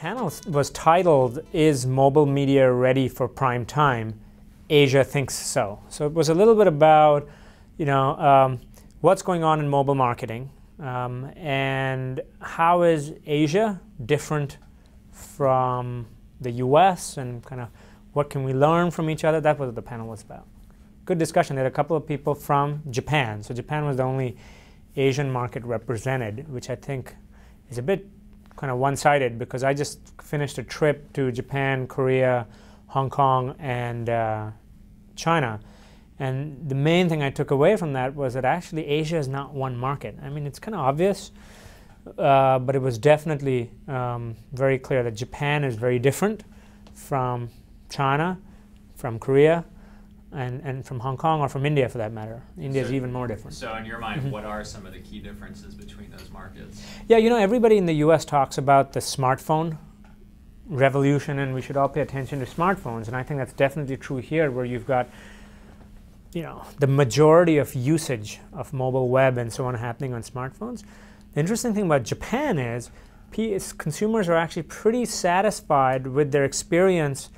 panel was titled, "Is Mobile Media Ready for Prime Time? Asia Thinks So." So it was a little bit about, what's going on in mobile marketing, and how is Asia different from the US, and kind of what can we learn from each other. That's what the panel was about. Good discussion. There had a couple of people from Japan. So Japan was the only Asian market represented, which I think is a bit kind of one-sided, because I just finished a trip to Japan, Korea, Hong Kong, and China. And the main thing I took away from that was that actually Asia is not one market. I mean, it's kind of obvious, but it was definitely very clear that Japan is very different from China, from Korea, and from Hong Kong, or from India for that matter. India is even more different. So in your mind, what are some of the key differences between those markets? Yeah, everybody in the US talks about the smartphone revolution, and we should all pay attention to smartphones. And I think that's definitely true here, where you've got the majority of usage of mobile web and so on happening on smartphones. The interesting thing about Japan is consumers are actually pretty satisfied with their experience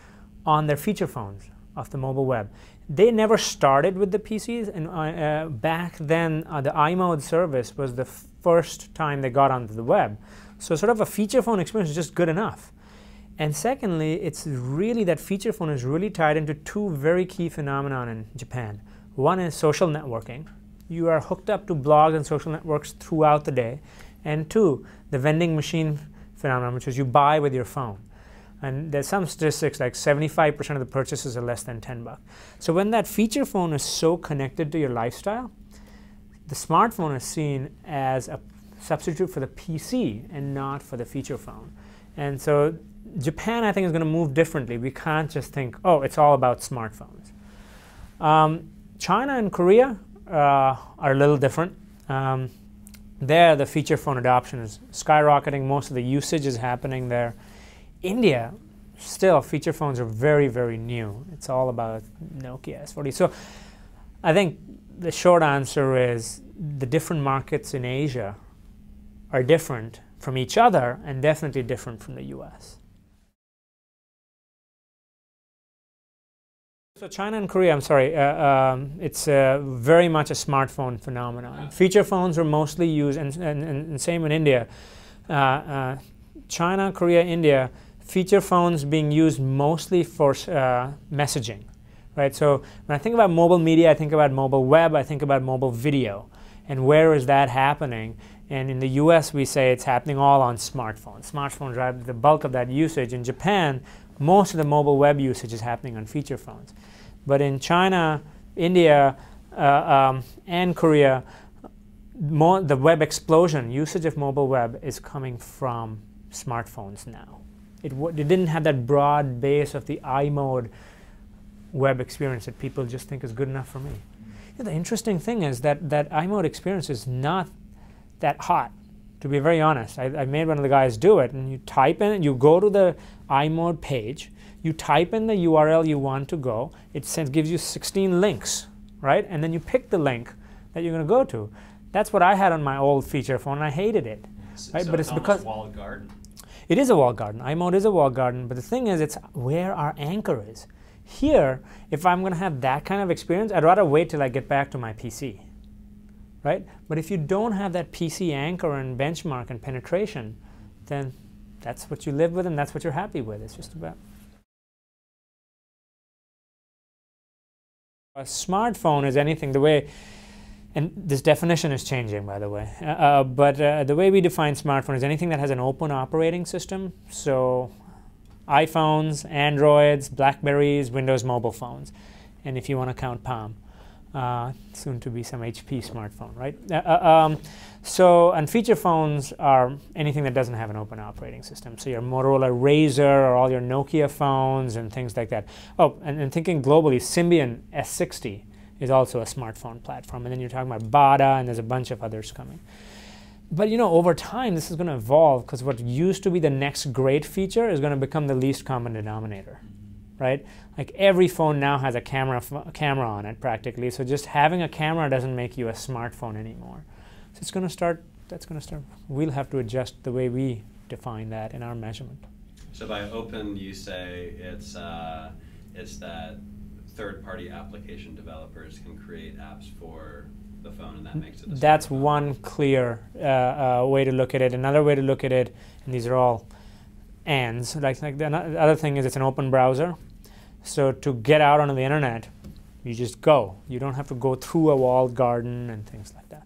on their feature phones of the mobile web. They never started with the PCs, and back then the iMode service was the first time they got onto the web. So sort of a feature phone experience is just good enough. And secondly, it's really that feature phone is really tied into two very key phenomena in Japan. One is social networking. You are hooked up to blogs and social networks throughout the day. And two, the vending machine phenomenon, which is you buy with your phone. And there's some statistics like 75% of the purchases are less than $10. So when that feature phone is so connected to your lifestyle, the smartphone is seen as a substitute for the PC and not for the feature phone. And so Japan, I think, is going to move differently. We can't just think, oh, it's all about smartphones. China and Korea are a little different. There, the feature phone adoption is skyrocketing. Most of the usage is happening there. India, still, feature phones are very, very new. It's all about Nokia S40. So I think the short answer is the different markets in Asia are different from each other, and definitely different from the US. So China and Korea, I'm sorry, it's very much a smartphone phenomenon. Feature phones are mostly used, and same in India. China, Korea, India, feature phones being used mostly for messaging, right? So when I think about mobile media, I think about mobile web, I think about mobile video. And where is that happening? And in the US, we say it's happening all on smartphones. Smartphones drive the bulk of that usage. In Japan, most of the mobile web usage is happening on feature phones. But in China, India, and Korea, the web explosion, usage of mobile web is coming from smartphones now. It didn't have that broad base of the iMode web experience that people just think is good enough for me. The interesting thing is that iMode experience is not that hot, to be very honest. I made one of the guys do it, and you type in, you go to the iMode page, you type in the URL you want to go, it gives you 16 links, right? And then you pick the link that you're going to go to. That's what I had on my old feature phone, and I hated it. Right? So but it's because walled garden. It is a walled garden. iMode is a walled garden, but the thing is, it's where our anchor is. Here, if I'm going to have that kind of experience, I'd rather wait till I get back to my PC, right? But if you don't have that PC anchor and benchmark and penetration, then that's what you live with, and that's what you're happy with. It's just about. A smartphone is anything the way, and this definition is changing, by the way, but the way we define smartphone is anything that has an open operating system. So iPhones, Androids, Blackberries, Windows mobile phones, and if you want to count Palm, soon to be some HP smartphone, right? And feature phones are anything that doesn't have an open operating system. So your Motorola Razr or all your Nokia phones and things like that. Oh, and thinking globally, Symbian S60 is also a smartphone platform. And then you're talking about Bada, and there's a bunch of others coming. But over time, this is going to evolve, because what used to be the next great feature is going to become the least common denominator, right? Like every phone now has a camera on it practically. So just having a camera doesn't make you a smartphone anymore. So it's going to start. We'll have to adjust the way we define that in our measurement. So by open, you say it's that third-party application developers can create apps for the phone, and that makes it. That's one clear way to look at it. Another way to look at it, and these are all ands. Like the other thing is it's an open browser. So to get out onto the internet, you just go. You don't have to go through a walled garden and things like that.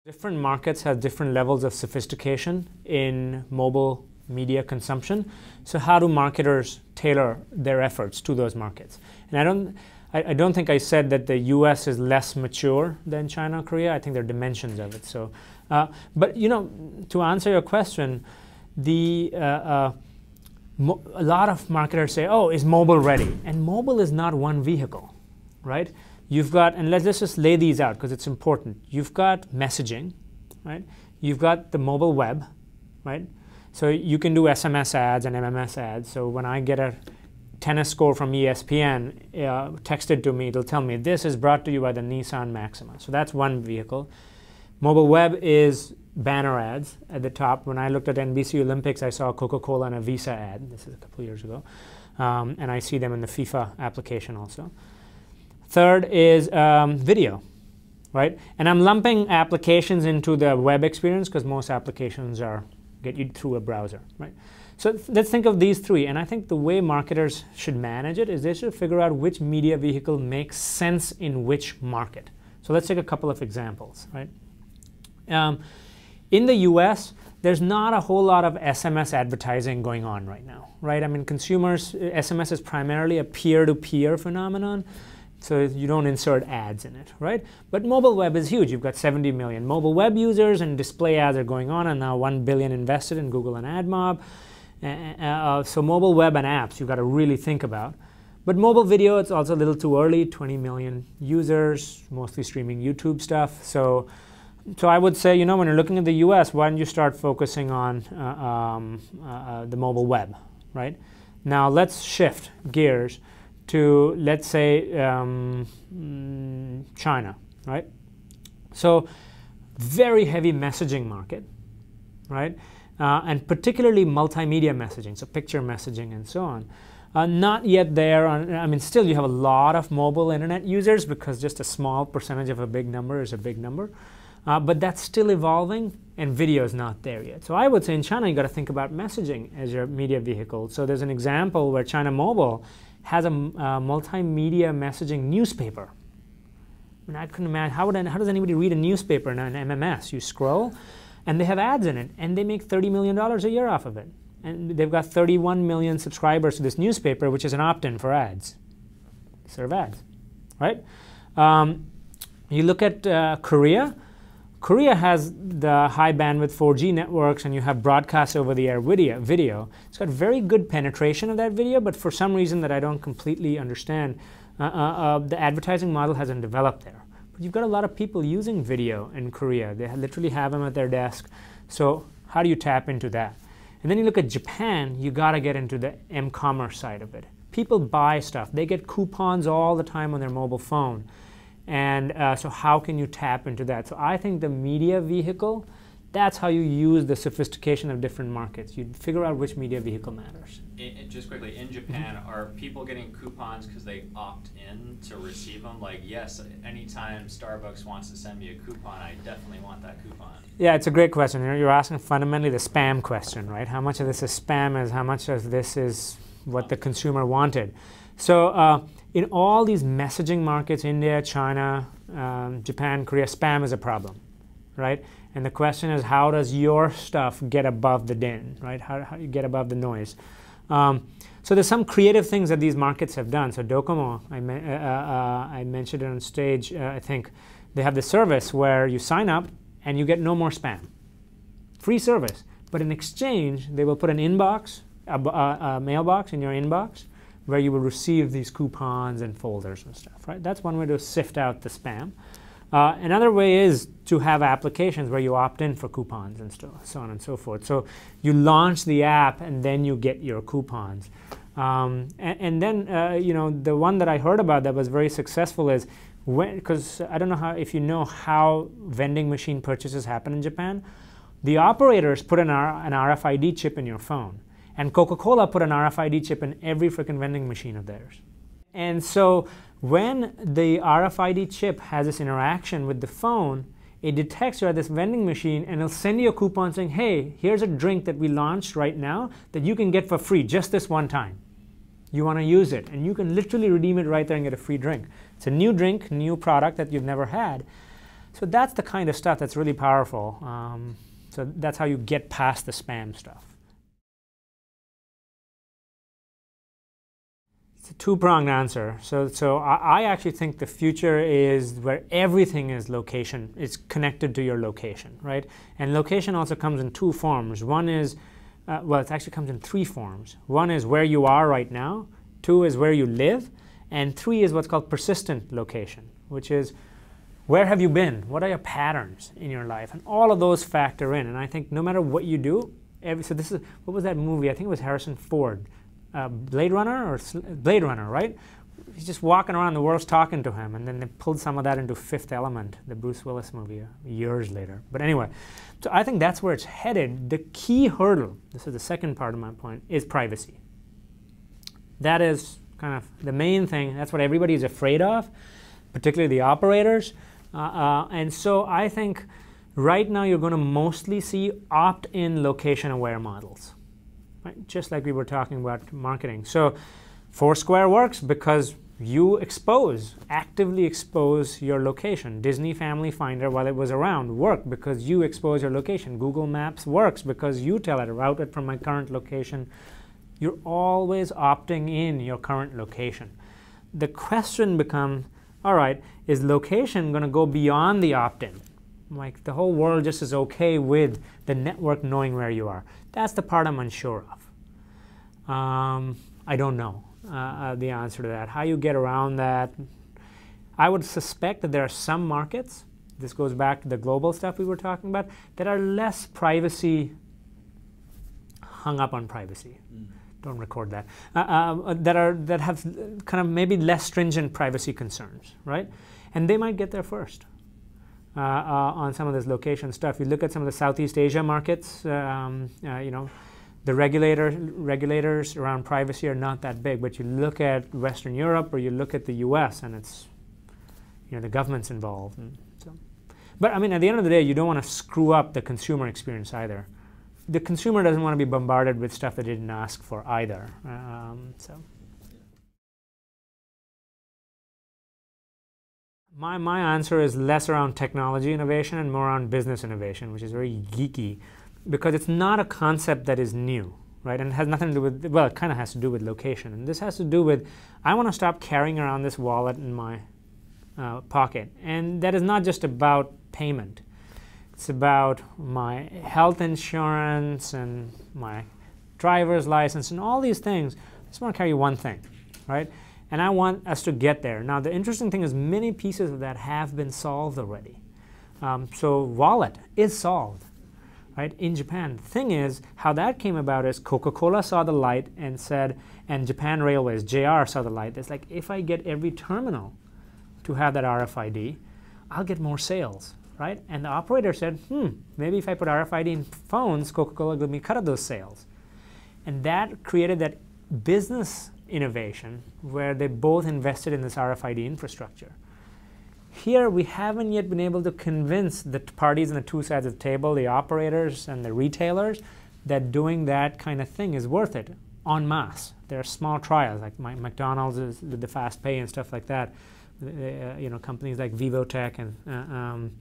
Different markets have different levels of sophistication in mobile media consumption. So how do marketers tailor their efforts to those markets? And I don't think I said that the US is less mature than China or Korea. I think there are dimensions of it. So, but you know, to answer your question, a lot of marketers say, oh, is mobile ready? And mobile is not one vehicle, right? You've got, and let's just lay these out because it's important. You've got messaging, right? You've got the mobile web, right? So you can do SMS ads and MMS ads. So when I get a tennis score from ESPN texted to me, it'll tell me this is brought to you by the Nissan Maxima. So that's one vehicle. Mobile web is banner ads at the top. When I looked at NBC Olympics, I saw Coca-Cola and a Visa ad. This is a couple years ago. And I see them in the FIFA application also. Third is video, right? And I'm lumping applications into the web experience because most applications get you through a browser, right? So let's think of these three. And I think the way marketers should manage it is they should figure out which media vehicle makes sense in which market. So let's take a couple of examples, right? In the US, there's not a whole lot of SMS advertising going on right now, right? I mean, consumers, SMS is primarily a peer-to-peer phenomenon. So you don't insert ads in it, right? But mobile web is huge. You've got 70 million mobile web users, and display ads are going on, and now 1 billion invested in Google and AdMob. So mobile web and apps you've got to really think about. But mobile video, it's also a little too early. 20 million users, mostly streaming YouTube stuff. So I would say, you know, when you're looking at the US, why don't you start focusing on the mobile web, right? Now let's shift gears to, let's say, China, right? So very heavy messaging market, right? And particularly multimedia messaging, so picture messaging and so on. Not yet there I mean, still you have a lot of mobile internet users because just a small percentage of a big number is a big number. But that's still evolving, and video is not there yet. So I would say in China, you got to think about messaging as your media vehicle. So there's an example where China Mobile has a multimedia messaging newspaper. I mean, I couldn't imagine, how does anybody read a newspaper in an MMS? You scroll, and they have ads in it, and they make $30 million a year off of it. And they've got 31 million subscribers to this newspaper, which is an opt-in for ads. Serve ads, right? You look at Korea. Korea has the high bandwidth 4G networks, and you have broadcast over the air video. It's got very good penetration of that video, but for some reason that I don't completely understand, the advertising model hasn't developed there. But you've got a lot of people using video in Korea. They literally have them at their desk. So how do you tap into that? And then you look at Japan, you got to get into the m-commerce side of it. People buy stuff. They get coupons all the time on their mobile phone. And so how can you tap into that? So I think the media vehicle, that's how you use the sophistication of different markets. You figure out which media vehicle matters. Just quickly, in Japan, are people getting coupons because they opt in to receive them? Like, yes, anytime Starbucks wants to send me a coupon, I definitely want that coupon. Yeah, it's a great question. You're asking fundamentally the spam question, right? How much of this is spam is how much of this is what the consumer wanted. So in all these messaging markets, India, China, Japan, Korea, spam is a problem, right? And the question is, how does your stuff get above the din, right? How do you get above the noise? So there's some creative things that these markets have done. So Docomo, I mentioned it on stage, I think. They have the service where you sign up and you get no more spam. Free service. But in exchange, they will put an inbox, a mailbox in your inbox, where you will receive these coupons and folders and stuff, right? That's one way to sift out the spam. Another way is to have applications where you opt in for coupons and so on and so forth. So you launch the app and then you get your coupons. And then, you know, the one that I heard about that was very successful is, because I don't know if you know how vending machine purchases happen in Japan. The operators put an RFID chip in your phone, and Coca-Cola put an RFID chip in every freaking vending machine of theirs. And so when the RFID chip has this interaction with the phone, it detects you at this vending machine and it'll send you a coupon saying, hey, here's a drink that we launched right now that you can get for free just this one time. You want to use it, and you can literally redeem it right there and get a free drink. It's a new drink, new product that you've never had. So that's the kind of stuff that's really powerful. So that's how you get past the spam stuff. It's a two-pronged answer. So I actually think the future is where everything is location. It's connected to your location, right? And location also comes in two forms. One is, well, it actually comes in three forms. One is where you are right now. Two is where you live. And three is what's called persistent location, which is where have you been? What are your patterns in your life? And all of those factor in. And I think no matter what you do, so this is, what was that movie? I think it was Harrison Ford. Blade Runner, right? He's just walking around, the world's talking to him, and then they pulled some of that into Fifth Element, the Bruce Willis movie, years later. But anyway, so I think that's where it's headed. The key hurdle, this is the second part of my point, is privacy. That is kind of the main thing. That's what everybody is afraid of, particularly the operators. And so I think right now you're going to mostly see opt-in location-aware models. Right? Just like we were talking about marketing. So Foursquare works because you actively expose your location. Disney Family Finder, while it was around, worked because you expose your location. Google Maps works because you tell it, route it from my current location. You're always opting in your current location. The question becomes, all right, is location going to go beyond the opt-in? Like the whole world just is okay with the network knowing where you are. That's the part I'm unsure of. I don't know the answer to that. How you get around that, I would suspect that there are some markets, this goes back to the global stuff we were talking about, that are less hung up on privacy. Don't record that. That have kind of maybe less stringent privacy concerns, right? And they might get there first. On some of this location stuff. You look at some of the Southeast Asia markets, you know, the regulators around privacy are not that big, but you look at Western Europe or you look at the US and it's, you know, the government's involved. And so. But I mean, at the end of the day, you don't want to screw up the consumer experience either. The consumer doesn't want to be bombarded with stuff they didn't ask for either. So. My answer is less around technology innovation and more around business innovation, which is very geeky, because it's not a concept that is new, right? And it has nothing to do with, well, it kind of has to do with location. And this has to do with, I want to stop carrying around this wallet in my pocket. And that is not just about payment. It's about my health insurance and my driver's license and all these things. I just want to carry one thing, right? And I want us to get there. Now, the interesting thing is many pieces of that have been solved already. So wallet is solved, right, in Japan. The thing is, how that came about is Coca-Cola saw the light and said, and Japan Railways, JR saw the light. It's like, if I get every terminal to have that RFID, I'll get more sales, right? And the operator said, maybe if I put RFID in phones, Coca-Cola will give me a cut of those sales. And that created that business innovation where they both invested in this RFID infrastructure. Here, we haven't yet been able to convince the parties on the two sides of the table, the operators and the retailers, that doing that kind of thing is worth it en masse. There are small trials, like McDonald's is with the fast pay and stuff like that. You know, companies like Vivotech, and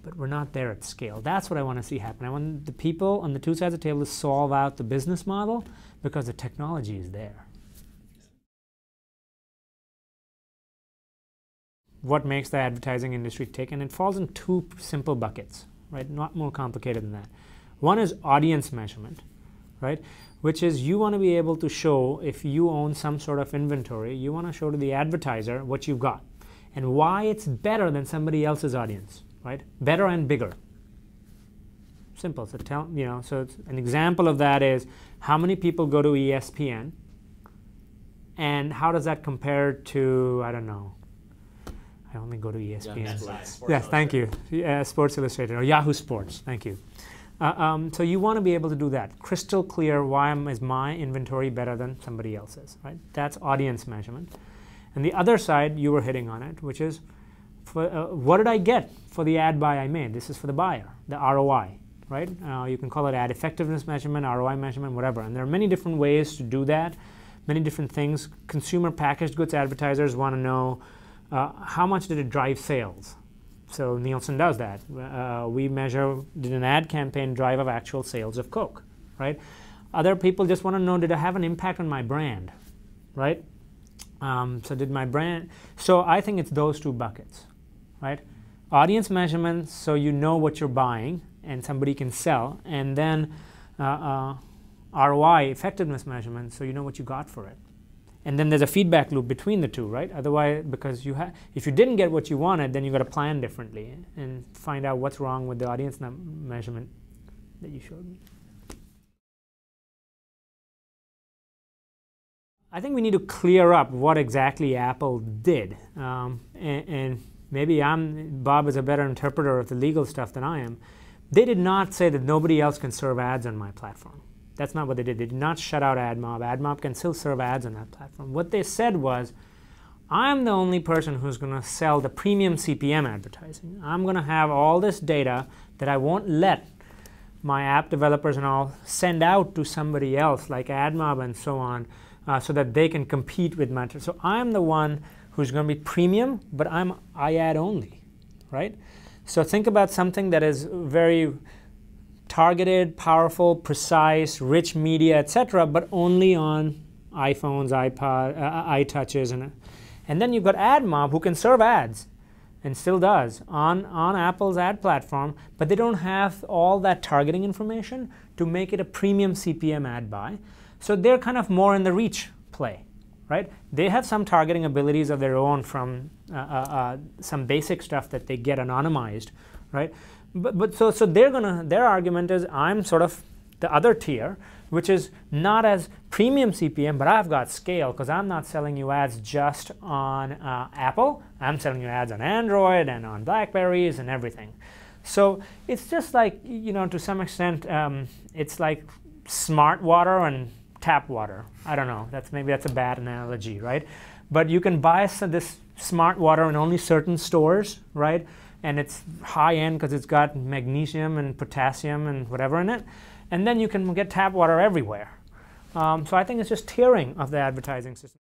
but we're not there at scale. That's what I want to see happen. I want the people on the two sides of the table to solve out the business model because the technology is there. What makes the advertising industry tick? And it falls in two simple buckets, right? Not more complicated than that. One is audience measurement, right? Which is you want to be able to show, if you own some sort of inventory, you want to show to the advertiser what you've got and why it's better than somebody else's audience, right? Better and bigger. Simple. So so it's an example of that is how many people go to ESPN and how does that compare to, I don't know, I only go to ESPN. Sports yes, thank you. Sports Illustrated or Yahoo Sports. Thank you. So you want to be able to do that. Crystal clear, why is my inventory better than somebody else's, right? That's audience measurement. And the other side, you were hitting on it, which is, what did I get for the ad buy I made? This is for the buyer, the ROI, right? You can call it ad effectiveness measurement, ROI measurement, whatever. And there are many different ways to do that, many different things. Consumer packaged goods advertisers want to know how much did it drive sales? So Nielsen does that. We measure, did an ad campaign drive of actual sales of Coke, right? Other people just want to know, did it have an impact on my brand, right? So did my brand, so I think it's those two buckets, right? Audience measurement, so you know what you're buying and somebody can sell, and then ROI, effectiveness measurement, so you know what you got for it. And then there's a feedback loop between the two, right? Otherwise, because if you didn't get what you wanted, then you got to plan differently and find out what's wrong with the audience measurement that you showed me. I think we need to clear up what exactly Apple did. And maybe Bob is a better interpreter of the legal stuff than I am. They did not say that nobody else can serve ads on my platform. That's not what they did. They did not shut out AdMob. AdMob can still serve ads on that platform. What they said was, I'm the only person who's going to sell the premium CPM advertising. I'm going to have all this data that I won't let my app developers and all send out to somebody else like AdMob and so on, so that they can compete with my. So I'm the one who's going to be premium, but I'm iAd only, right? So think about something that is very targeted, powerful, precise, rich media, etc., but only on iPhones, iTouches, and then you've got AdMob who can serve ads, and still does, on Apple's ad platform, but they don't have all that targeting information to make it a premium CPM ad buy. So they're kind of more in the reach play, right? They have some targeting abilities of their own from some basic stuff that they get anonymized, right? So their argument is, I'm sort of the other tier, which is not as premium CPM, but I've got scale because I'm not selling you ads just on Apple. I'm selling you ads on Android and on Blackberries and everything. So it's just like, to some extent, it's like smart water and tap water. I don't know. Maybe that's a bad analogy, right? But you can buy this smart water in only certain stores, right? And it's high end because it's got magnesium and potassium and whatever in it. And then you can get tap water everywhere. So I think it's just tiering of the advertising system.